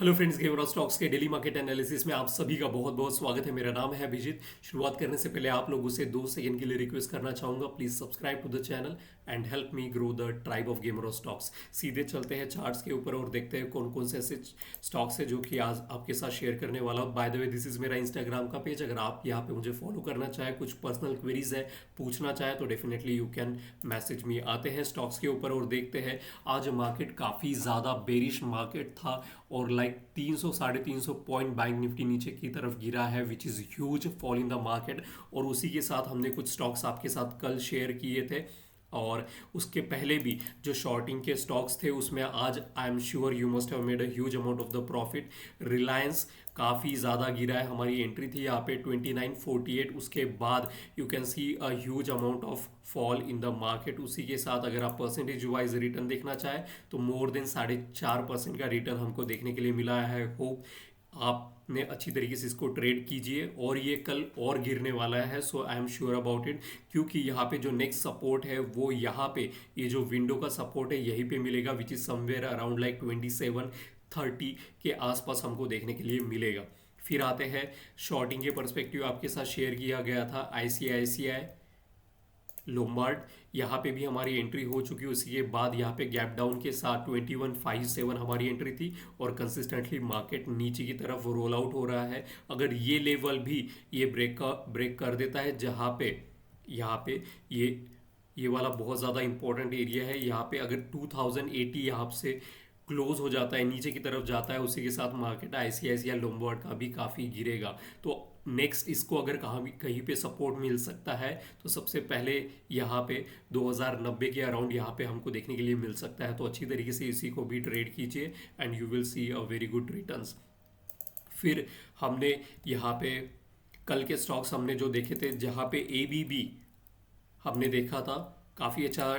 Hello friends, gamer stocks के daily market analysis में आप सभी का बहुत बहुत स्वागत है। मेरा नाम है अभिजीत। शुरुआत करने से पहले आप लोगों से 2 सेकंड के लिए रिक्वेस्ट करना चाहूंगा, please subscribe to the channel and help me grow the tribe of gamer stocks. सीधे चलते हैं चार्ट्स के ऊपर और देखते हैं कौन कौन से ऐसे स्टॉक्स है जो कि आज आपके साथ शेयर करने वाला हूँ। By the way, this is मेरा इंस्टाग्राम का पेज। अगर आप यहाँ पे मुझे फॉलो करना चाहे, कुछ पर्सनल क्वेरीज है पूछना चाहे तो definitely you can message me. आते हैं स्टॉक्स के ऊपर और देखते हैं। आज मार्केट काफ़ी ज़्यादा बेरिश मार्केट था और लाइक 300 350 पॉइंट बैंक निफ्टी नीचे की तरफ गिरा है, which is huge fall in the market. और उसी के साथ हमने कुछ स्टॉक्स आपके साथ कल शेयर किए थे और उसके पहले भी जो शॉर्टिंग के स्टॉक्स थे उसमें आज आई am sure you must have made a huge amount of the profit. Reliance काफ़ी ज़्यादा गिरा है, हमारी एंट्री थी यहाँ पे 2948। उसके बाद you can see a huge amount of fall in the market. उसी के साथ अगर आप परसेंटेज वाइज रिटर्न देखना चाहें तो मोर देन 4.5% का रिटर्न हमको देखने के लिए मिला है। होप आपने अच्छी तरीके से इसको ट्रेड कीजिए और ये कल और गिरने वाला है, so I am sure about it. क्योंकि यहाँ पे जो नेक्स्ट सपोर्ट है वो यहाँ पे ये जो विंडो का सपोर्ट है यहीं पे मिलेगा, which is somewhere around like 2730 के आसपास हमको देखने के लिए मिलेगा। फिर आते हैं शॉर्टिंग के परस्पेक्टिव, आपके साथ शेयर किया गया था आईसीआईसीआई लोम्बार्ड। यहाँ पे भी हमारी एंट्री हो चुकी है। उसी के बाद यहाँ पे गैप डाउन के साथ 2157 हमारी एंट्री थी और कंसिस्टेंटली मार्केट नीचे की तरफ रोल आउट हो रहा है। अगर ये लेवल भी ये ब्रेक कर देता है, जहाँ पे यहाँ पे ये वाला बहुत ज़्यादा इंपॉर्टेंट एरिया है। यहाँ पे अगर 2080 यहाँ से क्लोज हो जाता है, नीचे की तरफ जाता है, उसी के साथ मार्केट आईसीआईसीआई लोम्बार्ड का भी काफ़ी गिरेगा। तो नेक्स्ट इसको अगर कहीं पे सपोर्ट मिल सकता है तो सबसे पहले यहाँ पे 2090 के अराउंड यहाँ पे हमको देखने के लिए मिल सकता है। तो अच्छी तरीके से इसी को भी ट्रेड कीजिए and you will see a very good returns. फिर हमने यहाँ पे कल के स्टॉक्स हमने जो देखे थे, जहाँ पे एबीबी हमने देखा था, काफ़ी अच्छा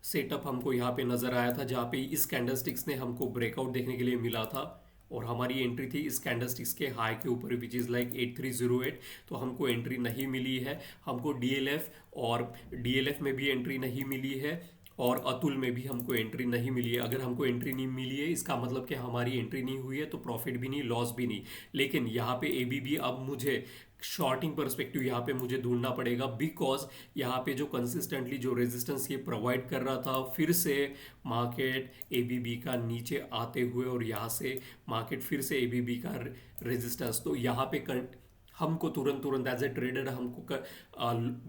सेटअप हमको यहाँ पे नज़र आया था, जहाँ पे इस कैंडलस्टिक्स ने हमको ब्रेकआउट देखने के लिए मिला था और हमारी एंट्री थी इस कैंडलस्टिक्स के हाई के ऊपर, विच इज़ लाइक 8308। तो हमको एंट्री नहीं मिली है। हमको डीएलएफ और डीएलएफ में भी एंट्री नहीं मिली है और अतुल में भी हमको एंट्री नहीं मिली है। अगर हमको एंट्री नहीं मिली है इसका मतलब कि हमारी एंट्री नहीं हुई है, तो प्रॉफिट भी नहीं, लॉस भी नहीं। लेकिन यहाँ पे एबीबी अब मुझे शॉर्टिंग परस्पेक्टिव यहाँ पे मुझे ढूंढना पड़ेगा, बिकॉज यहाँ पे जो कंसिस्टेंटली जो रेजिस्टेंस ये प्रोवाइड कर रहा था, फिर से मार्केट एबीबी का नीचे आते हुए और यहाँ से मार्केट फिर से एबीबी का रेजिस्टेंस, तो यहाँ पे हमको तुरंत तुरंत एज ए ट्रेडर हमको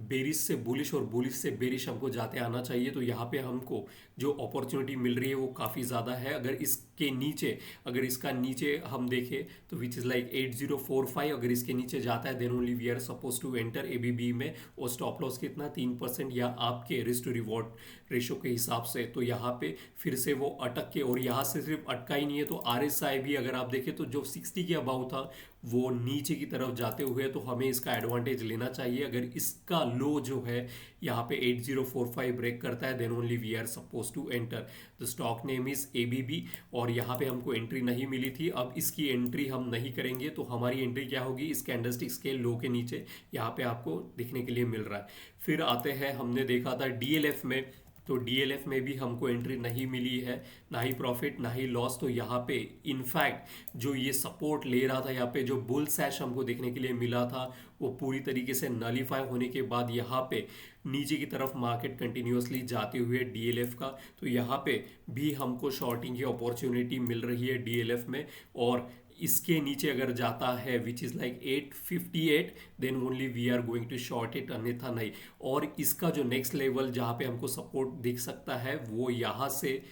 बेरिश से बुलिश और बुलिश से बेरिश हमको जाते आना चाहिए। तो यहाँ पे हमको जो अपॉर्चुनिटी मिल रही है वो काफ़ी ज़्यादा है। अगर इसके नीचे, अगर इसका नीचे हम देखें तो विच इज़ लाइक 8045, अगर इसके नीचे जाता है then only we are suppose to enter ABB में। और स्टॉप लॉस कितना, 3% या आपके रिस्क टू रिवॉर्ड रेशो के हिसाब से। तो यहाँ पे फिर से वो अटक के, और यहाँ से सिर्फ अटका ही नहीं है, तो आरएसआई भी अगर आप देखें तो जो 60 के अबाउ था वो नीचे की तरफ जाते हुए, तो हमें इसका एडवांटेज लेना चाहिए। अगर इसका लो जो है यहाँ पे 8045 ब्रेक करता है then only we are suppose to enter. The stock name is ABB और यहाँ पे हमको एंट्री नहीं मिली थी। अब इसकी एंट्री हम नहीं करेंगे तो हमारी एंट्री क्या होगी, इस कैंडलस्टिक्स के लो के नीचे यहाँ पे आपको दिखने के लिए मिल रहा है। फिर आते हैं, हमने देखा था डीएलएफ में, तो डीएलएफ में भी हमको एंट्री नहीं मिली है, ना ही प्रॉफिट ना ही लॉस। तो यहाँ पे इनफैक्ट जो ये सपोर्ट ले रहा था, यहाँ पे जो बुल सैश हमको देखने के लिए मिला था वो पूरी तरीके से नलीफाई होने के बाद यहाँ पे नीचे की तरफ मार्केट कंटिन्यूसली जाते हुए डीएलएफ का, तो यहाँ पे भी हमको शॉर्टिंग की अपॉर्चुनिटी मिल रही है डीएलएफ में। और इसके नीचे अगर जाता है which is like 858 then only we are going to short it, अन्यथा नहीं। और इसका जो नेक्स्ट लेवल जहाँ पे हमको सपोर्ट दिख सकता है वो यहाँ से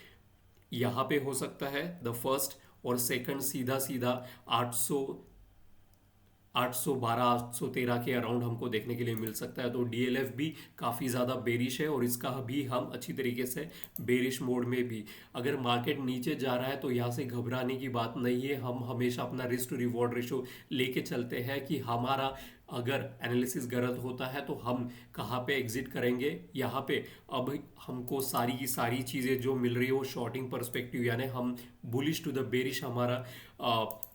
यहाँ पे हो सकता है द फर्स्ट, और सेकंड सीधा सीधा 812 813 के अराउंड हमको देखने के लिए मिल सकता है। तो डीएलएफ भी काफ़ी ज़्यादा बेरिश है और इसका भी हम अच्छी तरीके से बेरिश मोड में भी, अगर मार्केट नीचे जा रहा है तो यहाँ से घबराने की बात नहीं है। हम हमेशा अपना रिस्क टू रिवॉर्ड रेशो लेके चलते हैं कि हमारा अगर एनालिसिस गलत होता है तो हम कहाँ पे एग्जिट करेंगे। यहाँ पे अब हमको सारी की सारी चीज़ें जो मिल रही है वो शॉर्टिंग परस्पेक्टिव, यानी हम बुलिश टू द बेरिश हमारा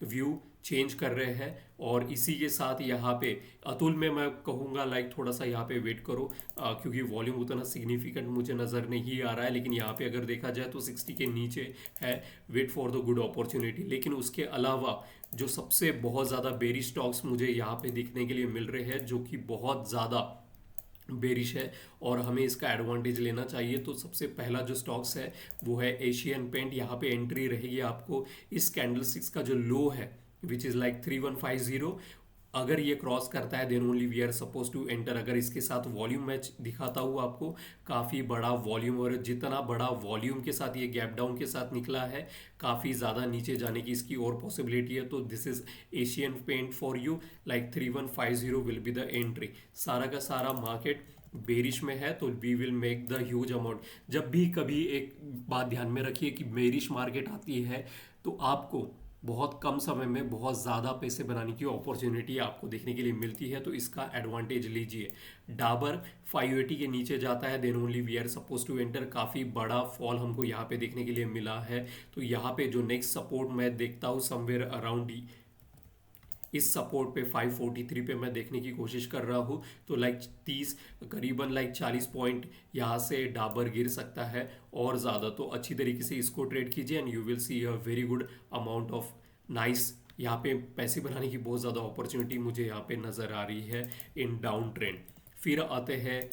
व्यू चेंज कर रहे हैं। और इसी के साथ यहाँ पे अतुल में मैं कहूँगा लाइक थोड़ा सा यहाँ पे वेट करो, क्योंकि वॉल्यूम उतना सिग्निफिकेंट मुझे नज़र नहीं आ रहा है, लेकिन यहाँ पे अगर देखा जाए तो 60 के नीचे है। Wait for the good opportunity. लेकिन उसके अलावा जो सबसे बहुत ज़्यादा बेरी स्टॉक्स मुझे यहाँ पे दिखने के लिए मिल रहे हैं जो कि बहुत ज़्यादा बेरिश है और हमें इसका एडवांटेज लेना चाहिए, तो सबसे पहला जो स्टॉक्स है वो है एशियन पेंट। यहाँ पे एंट्री रहेगी आपको इस कैंडलस्टिक्स का जो लो है विच इज़ लाइक 3150। अगर ये क्रॉस करता है then only we are suppose to enter. अगर इसके साथ वॉल्यूम मैच दिखाता हूँ आपको, काफ़ी बड़ा वॉल्यूम, और जितना बड़ा वॉल्यूम के साथ ये गैप डाउन के साथ निकला है काफ़ी ज़्यादा नीचे जाने की इसकी और पॉसिबिलिटी है। तो this is Asian Paint for you, like 3150 will be the entry. सारा का सारा मार्केट बेरिश में है तो we will make the huge amount. जब भी कभी एक बात ध्यान में रखिए कि बेरिश मार्केट आती है तो आपको बहुत कम समय में बहुत ज़्यादा पैसे बनाने की अपॉर्चुनिटी आपको देखने के लिए मिलती है, तो इसका एडवांटेज लीजिए। डाबर 580 के नीचे जाता है then only we are suppose to enter. काफ़ी बड़ा फॉल हमको यहाँ पे देखने के लिए मिला है, तो यहाँ पे जो नेक्स्ट सपोर्ट मैं देखता हूँ समवेयर अराउंड इस सपोर्ट पे 543 पे मैं देखने की कोशिश कर रहा हूँ। तो लाइक 30 करीबन लाइक 40 पॉइंट यहाँ से डाबर गिर सकता है और ज़्यादा, तो अच्छी तरीके से इसको ट्रेड कीजिए and you will see a very good amount of nice. यहाँ पे पैसे बनाने की बहुत ज़्यादा अपॉर्चुनिटी मुझे यहाँ पे नज़र आ रही है इन डाउन ट्रेंड। फिर आते हैं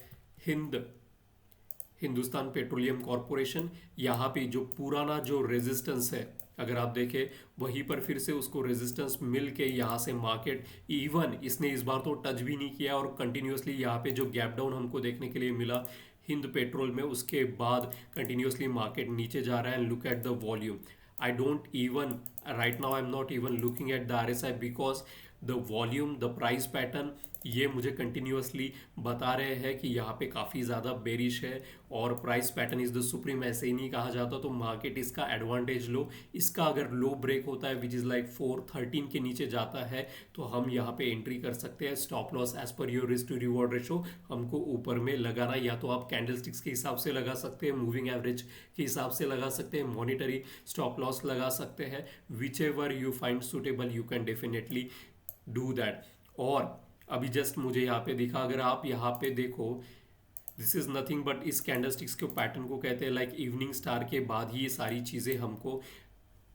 हिंदुस्तान पेट्रोलियम कॉरपोरेशन। यहाँ पे जो पुराना जो रेजिस्टेंस है अगर आप देखें वहीं पर फिर से उसको रेजिस्टेंस मिल के यहाँ से मार्केट इवन इसने इस बार तो टच भी नहीं किया और कंटिन्यूसली यहाँ पे जो गैप डाउन हमको देखने के लिए मिला हिंद पेट्रोल में, उसके बाद कंटिन्यूसली मार्केट नीचे जा रहा है। And look at the volume, I don't even right now I am not even looking at the RSI because the volume the price pattern ये मुझे कंटिन्यूसली बता रहे हैं कि यहाँ पे काफ़ी ज़्यादा बेरिश है और price pattern is the supreme, ऐसे ही नहीं कहा जाता। तो मार्केट इसका एडवांटेज लो, इसका अगर लो ब्रेक होता है विच इज़ लाइक 413 के नीचे जाता है तो हम यहाँ पे एंट्री कर सकते हैं। Stop loss as per your risk to reward ratio हमको ऊपर में लगाना, या तो आप कैंडल स्टिक्स के हिसाब से लगा सकते हैं, मूविंग एवरेज के हिसाब से लगा सकते हैं, मॉनिटरी स्टॉप लॉस लगा सकते हैं। Which ever you find suitable you can definitely do that. और अभी जस्ट मुझे यहाँ पे दिखा, अगर आप यहाँ पे देखो दिस इज नथिंग बट इस कैंडलस्टिक्स के पैटर्न को कहते हैं लाइक इवनिंग स्टार के बाद ही ये सारी चीज़ें हमको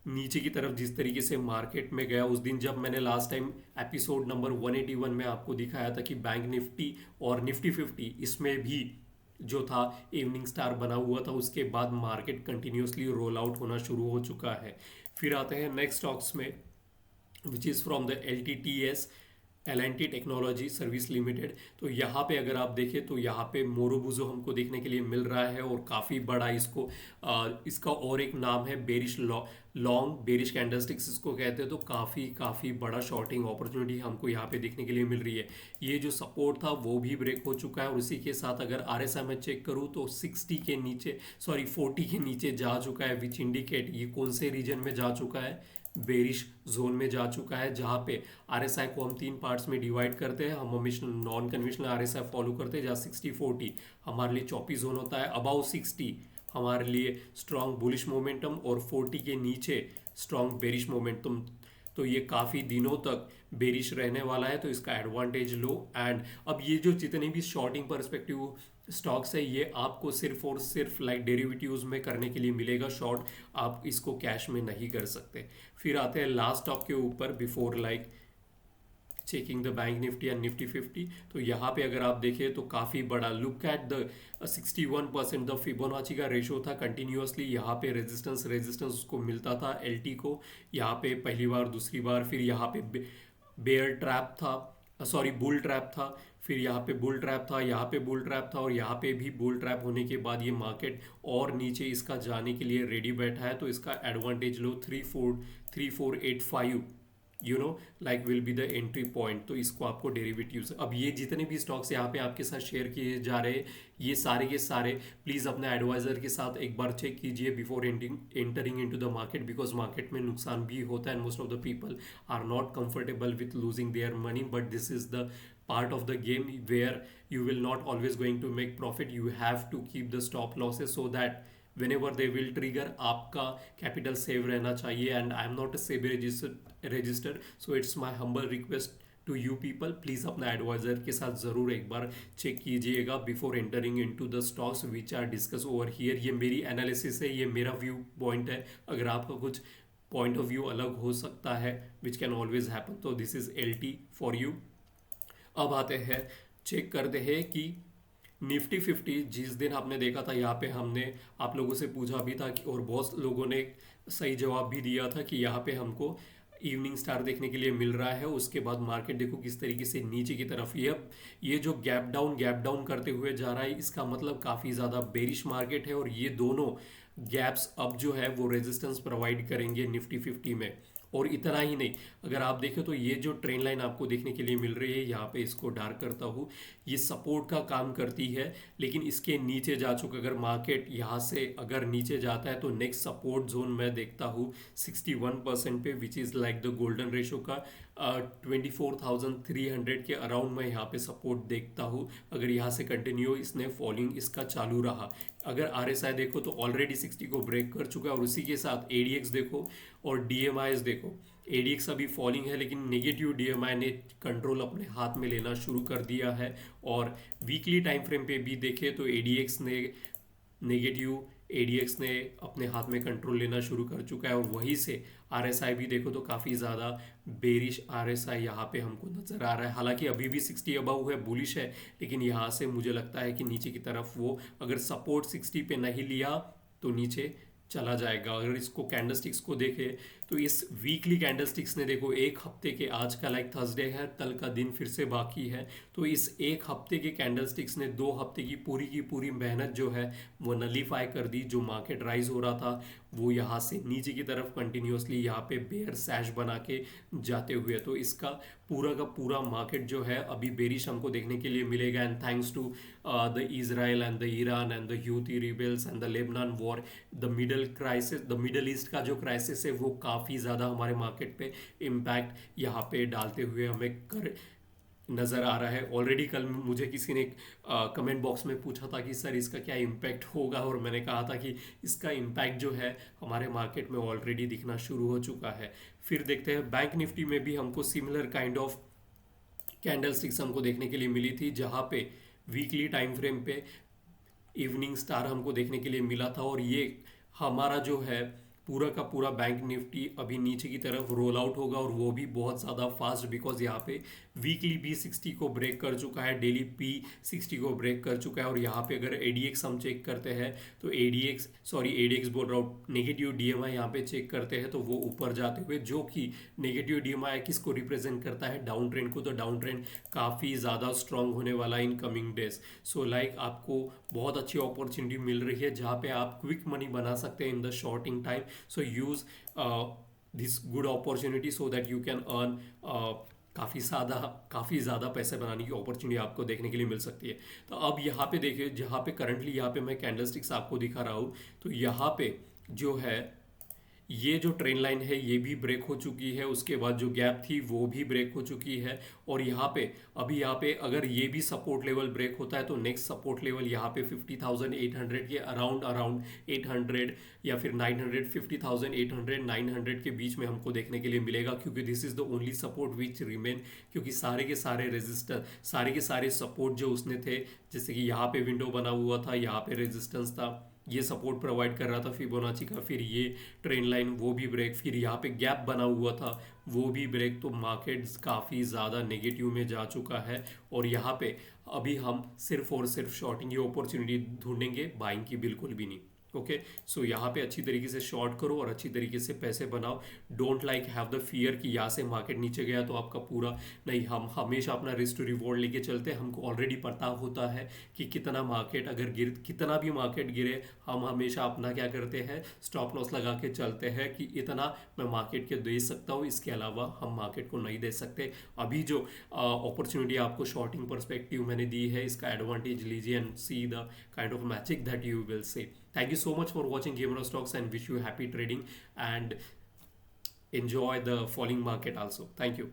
नीचे की तरफ जिस तरीके से मार्केट में गया। उस दिन जब मैंने लास्ट टाइम एपिसोड नंबर 181 में आपको दिखाया था कि बैंक निफ्टी और निफ्टी 50 इसमें भी जो था इवनिंग स्टार बना हुआ था, उसके बाद मार्केट कंटिन्यूसली रोल आउट होना शुरू हो चुका है। फिर आते हैं नेक्स्ट स्टॉक्स में which is from the LTTS L&T technology service limited. तो यहाँ पे अगर आप देखें तो यहाँ पे मोरोबुजो हमको देखने के लिए मिल रहा है और काफ़ी बड़ा इसका और एक नाम है बेरिश लॉन्ग बेरिश कैंडलस्टिक्स इसको कहते हैं। तो काफ़ी बड़ा शॉर्टिंग अपॉर्चुनिटी हमको यहाँ पे देखने के लिए मिल रही है। ये जो सपोर्ट था वो भी ब्रेक हो चुका है और उसी के साथ अगर RSI में चेक करूँ तो 60 के नीचे 40 के नीचे जा चुका है विच इंडिकेट ये कौन से रीजन में जा चुका है, बेरिश जोन में जा चुका है। जहाँ पे RSI को हम 3 पार्ट्स में डिवाइड करते हैं, हम हमेशा नॉन कन्वेंशनल RSI फॉलो करते हैं जहाँ 60-40 हमारे लिए चौपी जोन होता है, अबाउ 60 हमारे लिए स्ट्रॉन्ग बुलिश मोमेंटम और 40 के नीचे स्ट्रॉन्ग बेरिश मोमेंटम। तो ये काफ़ी दिनों तक बेरिश रहने वाला है, तो इसका एडवांटेज लो। एंड अब ये जो जितने भी शॉर्टिंग परस्पेक्टिव स्टॉक्स है ये आपको सिर्फ और सिर्फ लाइक डेरिवेटिव्स में करने के लिए मिलेगा शॉर्ट, आप इसको कैश में नहीं कर सकते। फिर आते हैं लास्ट स्टॉक के ऊपर before like checking the bank Nifty and Nifty 50। तो यहाँ पे अगर आप देखें तो काफ़ी बड़ा look at the 61% the Fibonacci का रेशो था कंटिन्यूसली। यहाँ पे रेजिस्टेंस उसको मिलता था LT को, यहाँ पे पहली बार दूसरी बार, फिर यहाँ पे बेयर ट्रैप था, सॉरी बुल ट्रैप था, फिर यहाँ पे बुल ट्रैप था, यहाँ पे बुल ट्रैप था और यहाँ पे भी बुल ट्रैप होने के बाद ये मार्केट और नीचे इसका जाने के लिए रेडी बैठा है। तो इसका advantage low 3485 like will be the entry point. तो इसको आपको डेरिवेटिव्स, अब ये जितने भी स्टॉक्स यहाँ पे आपके साथ शेयर किए जा रहे हैं ये सारे के सारे प्लीज़ अपने एडवाइजर के साथ एक बार चेक कीजिए before entering into the market, because market में नुकसान भी होता है and most of the people are not comfortable with losing their money, but this is the part of the game where you will not always going to make profit. You have to keep the stop losses so that whenever they will trigger आपका capital save रहना चाहिए। And I am not a SEBI registered, so it's my humble request to you people, please अपना adviser के साथ ज़रूर एक बार check कीजिएगा before entering into the stocks which are discuss over here. ये मेरी एनालिसिस है, ये मेरा व्यू पॉइंट है। अगर आपका कुछ पॉइंट ऑफ व्यू अलग हो सकता है, विच कैन ऑलवेज हैपन, तो this is LT for you. अब आते हैं, चेक करते हैं कि निफ्टी 50 जिस दिन आपने देखा था, यहाँ पे हमने आप लोगों से पूछा भी था कि, और बहुत लोगों ने सही जवाब भी दिया था कि यहाँ पे हमको इवनिंग स्टार देखने के लिए मिल रहा है। उसके बाद मार्केट देखो किस तरीके से नीचे की तरफ ये जो गैप डाउन करते हुए जा रहा है, इसका मतलब काफ़ी ज़्यादा बेरिश मार्केट है। और ये दोनों गैप्स अब जो है वो रेजिस्टेंस प्रोवाइड करेंगे निफ्टी 50 में। और इतना ही नहीं, अगर आप देखें तो ये जो ट्रेंड लाइन आपको देखने के लिए मिल रही है, यहाँ पे इसको डार्क करता हूँ, ये सपोर्ट का काम करती है, लेकिन इसके नीचे जा चुका। अगर मार्केट यहाँ से अगर नीचे जाता है तो नेक्स्ट सपोर्ट जोन मैं देखता हूँ 61% पे, विच is like the golden ratio का 24,300 के अराउंड मैं यहाँ पे सपोर्ट देखता हूँ। अगर यहाँ से कंटिन्यू इसने फॉलिंग इसका चालू रहा, अगर RSI देखो तो ऑलरेडी 60 को ब्रेक कर चुका है, और उसी के साथ ADX देखो और DMIs देखो। ADX अभी फॉलिंग है, लेकिन नेगेटिव DMI ने कंट्रोल अपने हाथ में लेना शुरू कर दिया है। और वीकली टाइम फ्रेम पे भी देखे तो ADX ने अपने हाथ में कंट्रोल लेना शुरू कर चुका है। और वहीं से RSI भी देखो तो काफ़ी ज़्यादा बेरिश RSI यहाँ पे हमको नज़र आ रहा है। हालांकि अभी भी 60 अबव है, बुलिश है, लेकिन यहाँ से मुझे लगता है कि नीचे की तरफ वो अगर सपोर्ट 60 पे नहीं लिया तो नीचे चला जाएगा। अगर इसको कैंडलस्टिक्स को देखें तो इस वीकली कैंडलस्टिक्स ने देखो एक हफ्ते के, आज का लाइक थर्सडे है, कल का दिन फिर से बाकी है, तो इस एक हफ्ते के कैंडलस्टिक्स ने 2 हफ्ते की पूरी मेहनत जो है वो नलीफाई कर दी। जो मार्केट राइज हो रहा था वो यहाँ से नीचे की तरफ कंटिन्यूसली यहाँ पे बेयर सैश बना के जाते हुए, तो इसका पूरा का पूरा मार्केट जो है अभी बेरिश हमको देखने के लिए मिलेगा। And thanks to the Israel and the Iran and the Houthi rebels and the Lebanon war, the Middle East का जो क्राइसिस है वो काफ़ी ज़्यादा हमारे मार्केट पे इम्पैक्ट यहाँ पे डालते हुए हमें कर नज़र आ रहा है। ऑलरेडी कल मुझे किसी ने कमेंट बॉक्स में पूछा था कि सर इसका क्या इम्पैक्ट होगा, और मैंने कहा था कि इसका इम्पैक्ट जो है हमारे मार्केट में ऑलरेडी दिखना शुरू हो चुका है। फिर देखते हैं बैंक निफ्टी में भी हमको similar kind of candle sticks हमको देखने के लिए मिली थी, जहाँ पे वीकली टाइम फ्रेम पे इवनिंग स्टार हमको देखने के लिए मिला था। और ये हमारा जो है पूरा का पूरा बैंक निफ्टी अभी नीचे की तरफ रोल आउट होगा, और वो भी बहुत ज़्यादा फास्ट, बिकॉज यहाँ पे वीकली भी 60 को ब्रेक कर चुका है, डेली पी 60 को ब्रेक कर चुका है। और यहाँ पे अगर ADX हम चेक करते हैं तो ADX बोल रहा हूँ, नेगेटिव DMI यहाँ पे चेक करते हैं तो वो ऊपर जाते हुए, जो कि नेगेटिव DMI किसको रिप्रेजेंट करता है, डाउन ट्रेंड को, तो डाउन ट्रेंड काफ़ी ज़्यादा स्ट्रांग होने वाला in coming days. So like आपको बहुत अच्छी अपॉर्चुनिटी मिल रही है जहाँ पे आप क्विक मनी बना सकते हैं in the shorting time. So use this good opportunity so that you can earn काफ़ी ज़्यादा पैसे बनाने की अपॉर्चुनिटी आपको देखने के लिए मिल सकती है। तो अब यहाँ पे देखिए, जहाँ पे करंटली यहाँ पे मैं कैंडलस्टिक्स आपको दिखा रहा हूँ, तो यहाँ पे जो है ये जो ट्रेंड लाइन है ये भी ब्रेक हो चुकी है, उसके बाद जो गैप थी वो भी ब्रेक हो चुकी है। और यहाँ पे अभी यहाँ पे अगर ये भी सपोर्ट लेवल ब्रेक होता है तो नेक्स्ट सपोर्ट लेवल यहाँ पे 50,800 के अराउंड 800 या फिर 900, 50,800 900 के बीच में हमको देखने के लिए मिलेगा, क्योंकि this is the only support which remain. क्योंकि सारे के सारे रेजिस्टर, सारे के सारे सपोर्ट जो उसने थे, जैसे कि यहाँ पे विंडो बना हुआ था, यहाँ पे रेजिस्टेंस था, ये सपोर्ट प्रोवाइड कर रहा था फिबोनाची का, फिर ये ट्रेंड लाइन वो भी ब्रेक, फिर यहाँ पे गैप बना हुआ था वो भी ब्रेक, तो मार्केट्स काफ़ी ज़्यादा नेगेटिव में जा चुका है। और यहाँ पे अभी हम सिर्फ और सिर्फ शॉर्टिंग की अपॉर्चुनिटी ढूंढेंगे, बाइंग की बिल्कुल भी नहीं। ओके, सो यहाँ पे अच्छी तरीके से शॉर्ट करो और अच्छी तरीके से पैसे बनाओ। Don't like have the fear कि यहाँ से मार्केट नीचे गया तो आपका पूरा नहीं, हम हमेशा अपना रिस्क टू रिवॉर्ड लेके चलते हैं। हमको ऑलरेडी पता होता है कि कितना मार्केट अगर कितना भी मार्केट गिरे, हम हमेशा अपना क्या करते हैं, स्टॉप लॉस लगा के चलते हैं कि इतना मैं मार्केट के दे सकता हूँ, इसके अलावा हम मार्केट को नहीं दे सकते। अभी जो अपॉर्चुनिटी आपको शॉर्टिंग परस्पेक्टिव मैंने दी है, इसका एडवांटेज लीजिए and see the kind of magic that you will say. Thank you so much for watching Gamer Stocks and wish you happy trading and enjoy the falling market also. Thank you.